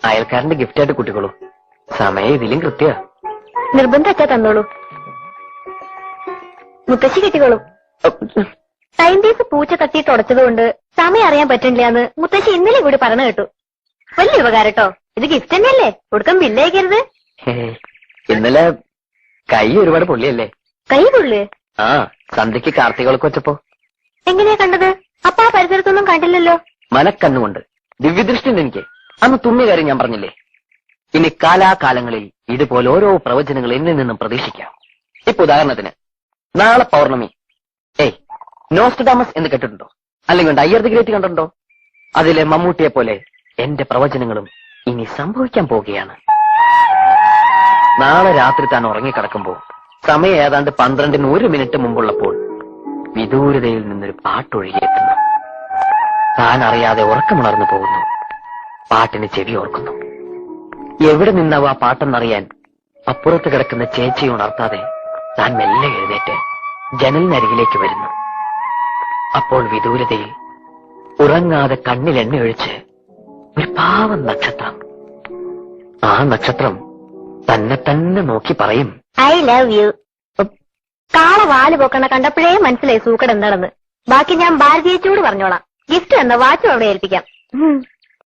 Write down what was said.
അയൽക്കാരന്റെ ഗിഫ്റ്റായിട്ട് കുട്ടികളൂ. സമയം ഇതിലും കൃത്യ. നിർബന്ധം അച്ഛാ തന്നോളൂ. മുത്തശ്ശി കിട്ടിക്കോളൂ. ടൈം പീസ് പൂച്ച തട്ടി തുടച്ചതുകൊണ്ട് സമയം അറിയാൻ പറ്റില്ലാന്ന് മുത്തശ്ശി ഇന്നലെ കൂടി പറഞ്ഞു കേട്ടു. വലിയ ഉപകാരട്ടോ. ഇത് ഗിഫ്റ്റ് തന്നെയല്ലേ, കൊടുക്കാൻ ബില്ലേക്കരുത്. ഇന്നലെ കൈ ഒരുപാട് പൊള്ളിയല്ലേ? കൈ പൊള്ളു? ആ, സന്ധ്യക്ക് കാർത്തികളൊക്കെ വെച്ചപ്പോ. എങ്ങനെയാ കണ്ടത്? അപ്പ ആ പരിസരത്തൊന്നും കണ്ടില്ലല്ലോ. മനക്കണ്ണുകൊണ്ട് ദിവ്യദൃഷ്ടി ഉണ്ട് എനിക്ക്. അന്ന് തുമ്മിയ കാര്യം ഞാൻ പറഞ്ഞില്ലേ. ഇനി കാലാകാലങ്ങളിൽ ഇതുപോലെ ഓരോ പ്രവചനങ്ങൾ എന്നിൽ നിന്നും പ്രതീക്ഷിക്കാം. ഇപ്പൊ ഉദാഹരണത്തിന് നാളെ പൗർണമി. നോസ്ട്രഡാമസ് എന്ന് കേട്ടിട്ടുണ്ടോ? അല്ലെങ്കിൽ അയ്യർ ദി ഗ്രേറ്റ് കണ്ടിട്ടുണ്ടോ? അതിലെ മമ്മൂട്ടിയെ പോലെ എന്റെ പ്രവചനങ്ങളും ഇനി സംഭവിക്കാൻ പോവുകയാണ്. നാളെ രാത്രി താൻ ഉറങ്ങിക്കിടക്കുമ്പോ സമയം ഏതാണ്ട് 12-ന് 1 മിനിറ്റ് മുമ്പുള്ളപ്പോൾ വിദൂരതയിൽ നിന്നൊരു പാട്ടൊഴുകിയെത്തുന്നു. താൻ അറിയാതെ ഉറക്കമുണർന്നു പോകുന്നു. പാട്ടിന് ചെവി ഓർക്കുന്നു. എവിടെ നിന്നാവും ആ പാട്ടെന്നറിയാൻ അപ്പുറത്ത് കിടക്കുന്ന ചേച്ചിയെ ഉണർത്താതെ താൻ മെല്ലെ എഴുന്നേറ്റ് ജനലിനരികിലേക്ക് വരുന്നു. അപ്പോൾ വിദൂരതയിൽ ഉറങ്ങാതെ കണ്ണിൽ എണ്ണ ഒഴിച്ച് ഒരു പാവം നക്ഷത്രം. ആ നക്ഷത്രം തന്നെ തന്നെ നോക്കി പറയും, ഐ ലവ് യു. കാള വാല് പോക്കണ കണ്ടപ്പോഴേ മനസ്സിലായി സൂക്കട് എന്താണെന്ന്. ബാക്കി ഞാൻ ഭാരതീയച്ചോട് പറഞ്ഞോളാം. ഗിഫ്റ്റ് എന്ന വാച്ചും അവിടെ ഏൽപ്പിക്കാം.